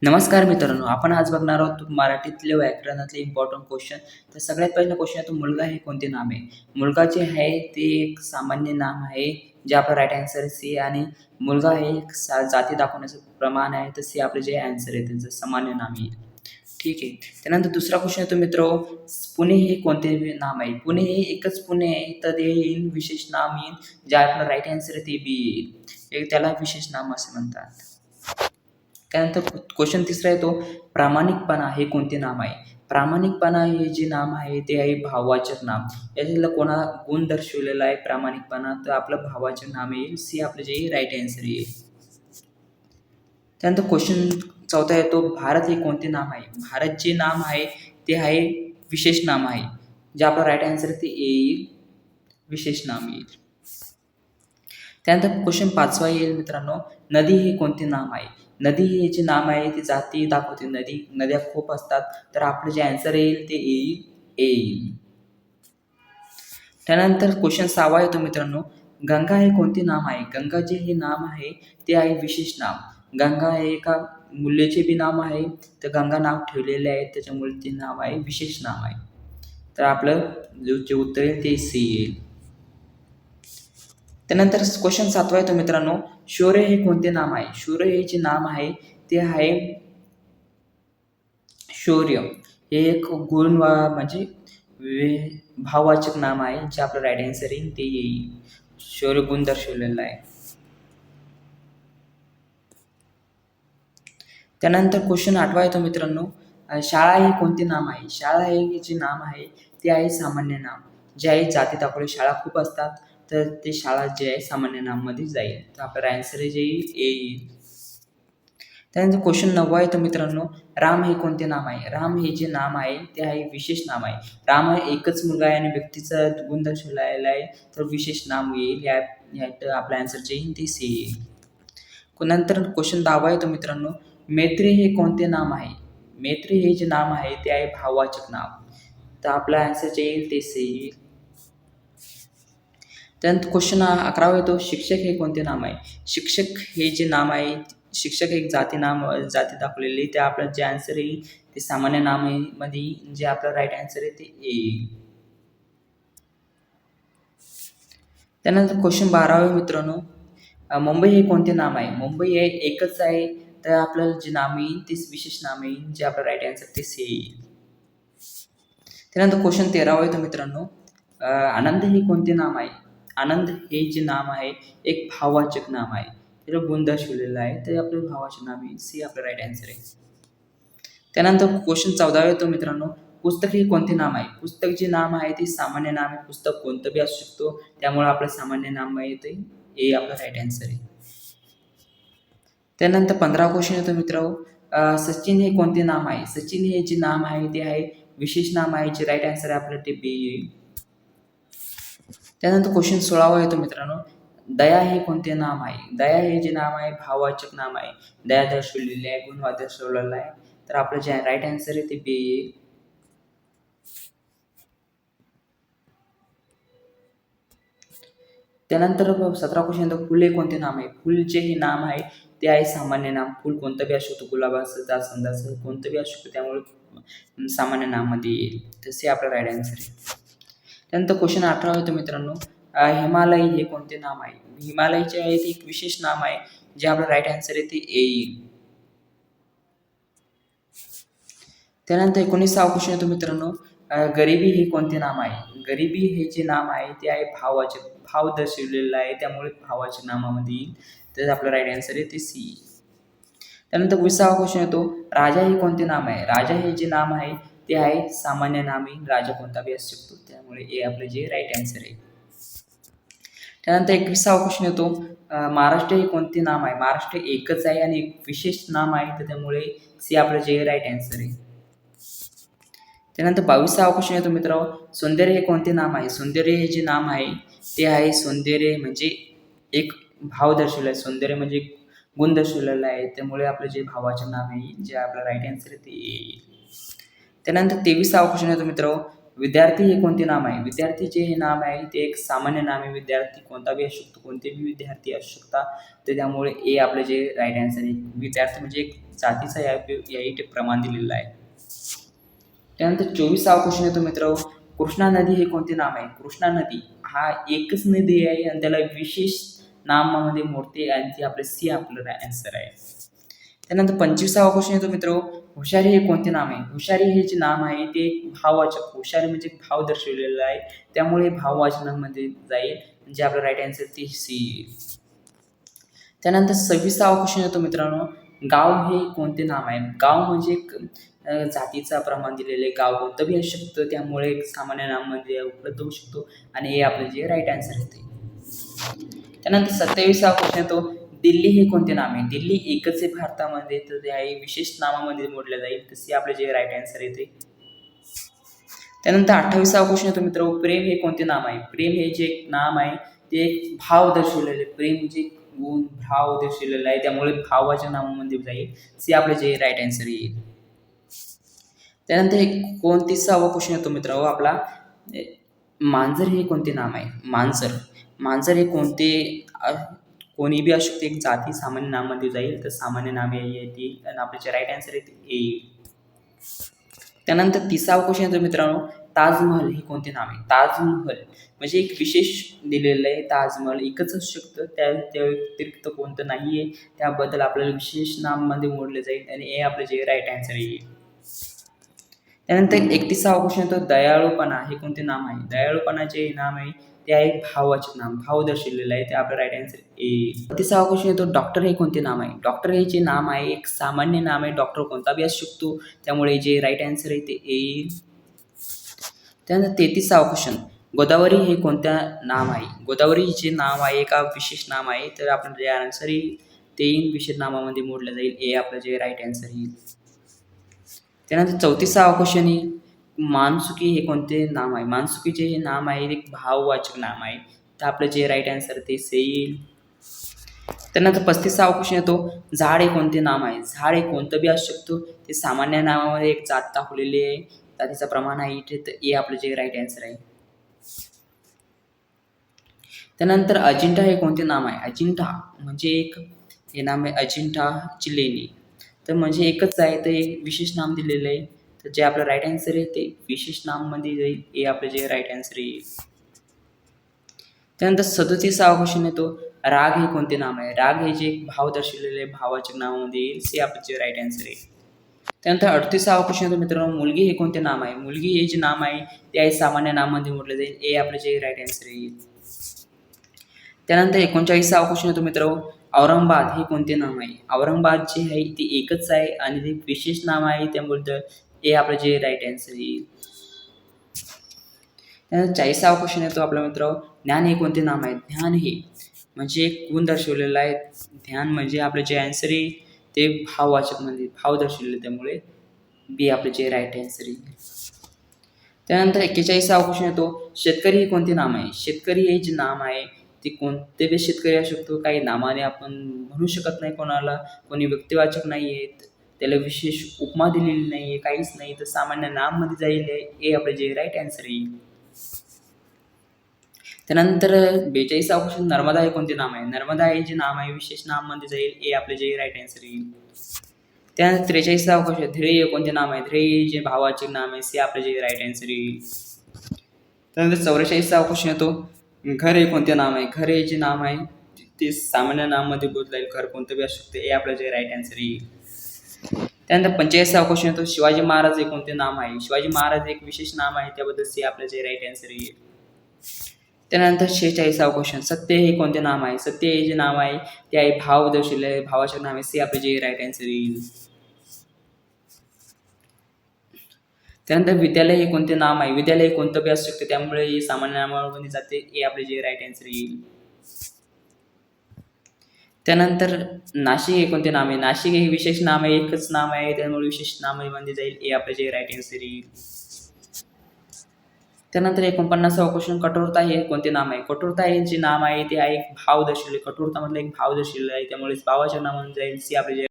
नमस्कार मित्रांनो, आपण आज बघणार आहोत मराठीतले व्याकरणातले इम्पॉर्टंट क्वेश्चन. तर सगळ्यात पहिला क्वेश्चन आहे तो मुलगा हे कोणते नाम आहे? मुलगा जे आहे ते एक सामान्य नाम आहे, जे आपलं राईट आन्सर आहे सी. आणि मुलगा हे एक जाती दाखवण्याचं प्रमाण आहे, तर सी आपलं जे आन्सर आहे त्याचं सामान्य नाम येईल. ठीक आहे. त्यानंतर दुसरा क्वेश्चन आहे तो मित्र, पुणे हे कोणते नाम आहे? पुणे हे एकच पुणे आहे, तर ते येईल विशेष नाम येईल, जे आपलं राईट आन्सर आहे ते बी येईल. त्याला विशेष नाम असे म्हणतात. त्यानंतर क्वेश्चन तिसरा आहे तो, प्रामाणिकपणा हे कोणते नाम आहे? प्रामाणिकपणा हे जे नाम आहे ते आहे भाववाचक नाम. याच्यातला कोणा गुण दर्शवलेला आहे प्रामाणिकपणा, तर आपलं भाववाचक नाम येईल. सी आपलं जे राईट आन्सर येईल. त्यानंतर क्वेश्चन चौथा येतो, भारत हे कोणते नाम आहे? भारत जे नाम आहे ते आहे विशेष नाम आहे. जे आपलं राईट आन्सर ते येईल, विशेष नाम येईल. त्यानंतर क्वेश्चन पाचवा येईल मित्रांनो, नदी हे कोणते नाम आहे? नदी हे जे नाम आहे ते जाती दाखवते. नद्या खूप असतात, तर आपलं जे आन्सर येईल ते येईल. त्यानंतर क्वेश्चन सहावा येतो मित्रांनो, गंगा हे कोणते नाम आहे? गंगा जे हे नाम आहे ते आहे विशेष नाम. गंगा हे एका मूल्याचे बी नाम आहे, तर गंगा नाव ठेवलेले आहे, त्याच्यामुळे ते नाव आहे विशेष नाम आहे. तर आपलं जे उत्तर आहे ते सी येईल. त्यानंतर क्वेश्चन सातवा येतो मित्रांनो, शौर्य हे कोणते नाम आहे? शौर्य हे जे नाम आहे ते आहे शौर्य. हे एक गुण म्हणजे भाववाचक नाम आहे, जे आपलं राईट आन्सर येईल ते येईल. शौर्य गुण दर्शवलेला आहे. त्यानंतर क्वेश्चन आठवा येतो मित्रांनो, शाळा हे कोणते नाम आहे? शाळा हे जे नाम आहे ते आहे सामान्य नाम. जे आहे जाती दाखवले शाळा खूप असतात, तर ते शाळा जे आहे सामान्य नाममध्ये जाईल. तर आपलं आन्सर जे येईल. त्यानंतर क्वेश्चन नववा येतो मित्रांनो, राम हे कोणते नाम आहे? राम हे जे नाम आहे ते आहे विशेष नाम आहे. राम हे एकच मुलगा आहे आणि व्यक्तीचा गुण दर्शवलेला आहे, तर विशेष नाम येईल. यात आपलं आन्सर जे येईल ते सी येईल. नंतर क्वेश्चन 10वा येतो मित्रांनो, मैत्री हे कोणते नाम आहे? मैत्री हे जे नाम आहे ते आहे भाववाचक नाम. तर आपला आन्सर जे येईल ते सी येईल. त्यानंतर क्वेश्चन 11वा येतो, शिक्षक हे कोणते नाम आहे? शिक्षक हे जे नाम आहे, शिक्षक एक जाती दाखवलेली, ते आपलं जे आन्सर येईल ते सामान्य नाम मध्ये, जे आपलं राईट आन्सर आहे ते येईल. त्यानंतर क्वेश्चन 12वा मित्रांनो, मुंबई हे कोणते नाम आहे? मुंबई हे एकच आहे, तर आपल्याला जे नाम येईल ते विशेष नाम येईल, जे आपलं राईट आन्सर ते सी येईल. त्यानंतर क्वेश्चन 13वा येतो मित्रांनो, आनंद हे कोणते नाम आहे? आनंद हे जे नाम आहे एक भाववाचक नाम आहे, त्याला गुण दर्शवलेला आहे, तर आपलं भावाचे नाम येईल. सी आपलं राईट आन्सर आहे. त्यानंतर क्वेश्चन 14वा येतो मित्रांनो, पुस्तक हे कोणते नाम आहे? पुस्तक जे नाम आहे ते सामान्य नाम आहे. पुस्तक कोणतं बी असू शकतो, त्यामुळे आपलं सामान्य नाम येते, हे आपलं राईट आन्सर आहे. त्यानंतर 15वा क्वेश्चन येतो मित्रांनो, सचिन हे कोणते नाम आहे? सचिन हे जे नाम आहे ते आहे विशेष नाम आहे, जे राईट आन्सर आहे आपलं ते बी येईल. त्यानंतर क्वेश्चन 16वा येतो मित्रांनो, दया हे कोणते नाम आहे? दया हे जे नाम आहे भाववाचक नाम आहे. दया दर्शवलेली आहे, गुण दर्शवलेला आहे, तर आपलं जे राईट आन्सर आहे ते बी येईल. त्यानंतर 17वा क्वेश्चन येतो, फुल हे कोणते नाम आहे? फुल जे हे नाम आहे ते आहे सामान्य नाम. फुल कोणतं बी असू शकतो, गुलाबाचं, जास्वंदाचं, कोणतं बी असू शकतो, त्यामुळे सामान्य नाममध्ये येईल. तसे आपलं राईट आन्सर आहे. त्यानंतर क्वेश्चन 18वा येतो मित्रांनो, हिमालय हे कोणते नाम आहे? हिमालयचे आहे ते एक विशेष नाम आहे, जे आपलं राईट आन्सर आहे ते येईल. त्यानंतर 19वा क्वेश्चन येतो मित्रांनो, गरिबी हे कोणते नाम आहे? गरिबी हे जे नाम आहे ते आहे भावाचे, भाव दर्शवलेला आहे, त्यामुळे भावाच्या नामामध्ये येईल. तर आपलं राईट आन्सर आहे ते सी. त्यानंतर 20वा क्वेश्चन येतो, राजा हे कोणते नाम आहे? राजा हे जे नाम आहे ते आहे सामान्य नाम आहे. राजा कोणता बी असू शकतो, त्यामुळे हे आपलं जे राईट आन्सर आहे. त्यानंतर 21वा क्वेश्चन येतो, महाराष्ट्र हे कोणते नाम आहे? महाराष्ट्र एकच आहे आणि एक विशेष नाम आहे, तर त्यामुळे सी आपलं जे राईट आन्सर आहे. त्यानंतर 22वा क्वेश्चन येतो मित्रांनो, सौंदर्य हे कोणते नाम आहे? सौंदर्य हे जे नाम आहे ते आहे सौंदर्य म्हणजे एक भाव दर्शवलेला आहे. सौंदर्य म्हणजे गुण दर्शवलेला आहे, त्यामुळे आपलं जे भावाचे नाम आहे, जे आपलं राईट आन्सर आहे ते येईल. त्यानंतर 23वा क्वेश्चन येतो मित्रांनो, विद्यार्थी हे कोणते नाम आहे? विद्यार्थी जे हे नाम आहे ते एक सामान्य नाम आहे. विद्यार्थी कोणता बी असू शकतो, कोणतेही विद्यार्थी असू शकतात. तर त्यामुळे ए आपलं जे राईट आन्सर आहे. विद्यार्थी म्हणजे एक जातीचा याही प्रमाण दिलेलं आहे. त्यानंतर 24वा क्वेश्चन येतो मित्र, कृष्णा नदी हे कोणते नाम आहे? कृष्णा नदी हा एकच नदी आहे आणि त्याला विशेष नामामध्ये मोडते आणि ती आपलं सी आपलं आन्सर आहे. त्यानंतर 25वा क्वेश्चन येतो मित्र, हुशारी हे कोणते नाम आहे? हुशारी हे जे नाम आहे ते भाववाचक, हुशारी म्हणजे भाव दर्शवलेला आहे, त्यामुळे भाववाचनामध्ये जाईल. म्हणजे आपलं राईट आन्सर ते सी. त्यानंतर 26वा क्वेश्चन येतो मित्रांनो, गाव हे कोणते नाम आहे? गाव म्हणजे एक जातीचा प्रमाण दिलेले गाव कोणतं बी असू शकतं, त्यामुळे एक सामान्य नाममध्ये उपलब्ध होऊ शकतो आणि हे आपलं जे राईट आन्सर येते. त्यानंतर 27वा क्वेश्चन येतो, दिल्ली हे कोणते नाम आहे? दिल्ली एकच आहे भारतामध्ये, तर ते आहे विशेष नामामध्ये मोडलं जाईल, तसे आपले जे राईट आन्सर येते. त्यानंतर 28वा क्वेश्चन येतो मित्र, प्रेम हे कोणते नाम आहे? प्रेम हे जे नाम आहे ते एक भाव दर्शवलेले, प्रेम म्हणजे गुण भाव दर्शवलेला आहे, त्यामुळे भावाच्या नामामध्ये जाईल, सी आपले जे राईट आन्सर येईल. त्यानंतर 29वा क्वेश्चन येतो मित्र आपला, मांजर हे कोणते नाम आहे? मांजर मांजर हे कोणी बी असू शकते, एक जाती सामान्य नामामध्ये जाईल, तर सामान्य नाम येतील आणि आपले जे राईट आन्सर आहे येईल. त्यानंतर 30वा क्वेश्चन येतो मित्रांनो, ताजमहल हे कोणते नाम आहे? ताजमहल म्हणजे एक विशेष दिलेलं आहे. ताजमहल एकच असू शकतं, त्या व्यतिरिक्त कोणतं नाही आहे, त्याबद्दल आपल्याला विशेष नाममध्ये मोडलं जाईल आणि हे आपलं जे राईट आन्सर येईल. त्यानंतर 31वा क्वेश्चन येतो, दयाळूपणा हे कोणते नाम आहे? दयाळूपणा जे नाम आहे ते आहे भावाचे नाम, भाव दर्शवलेलं आहे, ते आपलं राईट आन्सर येईल. 32वा क्वेश्चन येतो, डॉक्टर हे कोणते नाम आहे? डॉक्टर हे जे नाम आहे एक सामान्य नाम आहे, डॉक्टर कोणता बी असू शकतो, त्यामुळे जे राईट आन्सर आहे ते येईल. त्यानंतर 33वा क्वेश्चन, गोदावरी हे कोणत्या नाम आहे? गोदावरी जे नाव आहे का विशेष नाम आहे, तर आपण जे आन्सर येईल ते विशेष नामामध्ये मोडलं जाईल, हे आपलं जे राईट आन्सर येईल. त्यानंतर 34वा क्वेश्चन आहे, मानसुकी हे कोणते नाम आहे? मानसुकीचे हे नाम आहे एक भाववाचक नाम आहे, तर आपलं जे राईट आन्सर ते येईल. त्यानंतर 35वा क्वेश्चन येतो, झाड हे कोणते नाम आहे? झाड हे कोणतं बी असू शकतो, ते सामान्य नामामध्ये एक जात दाखवलेली आहे, जातीचं प्रमाण आहे इथे, तर हे आपलं जे राईट आन्सर आहे. त्यानंतर अजिंठा हे कोणते नाम आहे? अजिंठा म्हणजे एक हे नाम आहे अजिंठाची लेणी, तर म्हणजे एकच आहे, तर एक विशेष नाम दिलेलं आहे, तर जे आपलं राईट आन्सर आहे ते विशेष नाममध्ये जाईल, हे आपलं जे राईट आन्सर येईल. त्यानंतर 37वा क्वेश्चन येतो, राग हे कोणते नाम आहे? राग हे जे भाव दर्शवलेले भावाच्या नावामध्ये येईल, ते आपलं जे राईट आन्सर येईल. त्यानंतर 38वा क्वेश्चन येतो मित्रांनो, मुलगी हे कोणते नाम आहे? मुलगी हे जे नाम आहे ते आहे सामान्य नामामध्ये म्हटलं जाईल, हे आपलं जे राईट आन्सर येईल. त्यानंतर 39वा क्वेश्चन येतो मित्र, औरंगाबाद हे कोणते नाम आहे? औरंगाबाद जे आहे ते एकच आहे आणि ते विशेष नाम आहे, त्यामुळे हे आपलं जे राईट आन्सर येईल. त्यानंतर 40वा क्वेश्चन येतो आपला मित्र, ज्ञान हे कोणते नाम आहे? ध्यान हे म्हणजे एक गुण दर्शवलेला आहे, ध्यान म्हणजे आपलं जे आन्सर आहे ते भाववाचक म्हणजे भाव दर्शवलेले, त्यामुळे बी आपलं जे राईट आन्सर येईल. त्यानंतर 41वा क्वेश्चन येतो, शेतकरी हे कोणते नाम आहे? शेतकरी हे जे नाम आहे ते कोणते बी शेतकरी असू शकतो, काही नामाने आपण म्हणू शकत नाही कोणाला, कोणी व्यक्तिवाचक नाही आहेत, त्याला विशेष उपमा दिलेली नाही आहे, काहीच नाही, तर सामान्य नाममध्ये जाईल, हे आपलं जे राईट आन्सर येईल. त्यानंतर 42वा क्वेश्चन, नर्मदा हे कोणते नाम आहे? नर्मदा हे जे नाम आहे विशेष नाममध्ये जाईल, हे आपलं जे राईट आन्सर येईल. त्यानंतर 43वा क्वेश्चन, ध्येय हे कोणते नाम आहे? ध्येय जे भावाचे नाम आहे, ते आपलं जे राईट आन्सर येईल. त्यानंतर 44वा क्वेश्चन येतो, घर हे कोणते नाम आहे? घर हे जे नाम आहे ते सामान्य नाममध्ये बदलाईल, घर कोणतं बी असू शकते, हे आपलं जे राईट आन्सर येईल. त्यानंतर 45वा क्वेश्चन येतो, शिवाजी महाराज हे कोणते नाम आहे? शिवाजी महाराज एक विशेष नाम आहे, त्याबद्दल सी आपलं जे राईट आन्सर येईल. त्यानंतर 46वा क्वेश्चन, सत्य हे कोणते नाम आहे? सत्य हे जे नाम आहे ते आहे भाव दर्शवले भावाचे नाम आहे, सी आपले जे राईट आन्सर येईल. त्यानंतर विद्यालय हे कोणते नाम आहे? विद्यालय हे कोणतं बी असू शकते, त्यामुळे हे सामान्य नामामध्ये जाते, हे आपले जे राईट आन्सर येईल. त्यानंतर नाशिक हे कोणते नाम आहे? नाशिक हे विशेष नाम आहे, एकच नाम आहे, त्यामुळे विशेष नामामध्ये जाईल, हे आपले जे राईट आन्सर येईल. त्यानंतर 49वा क्वेश्चन, कठोरता हे कोणते नाम आहे? कठोरता हे जे नाम आहे ते आहे एक भाव दर्शवले, कठोरता मधलं एक भाव दर्शवलेला आहे, त्यामुळे भावाच्या नामाने जाईल, सी आपले जे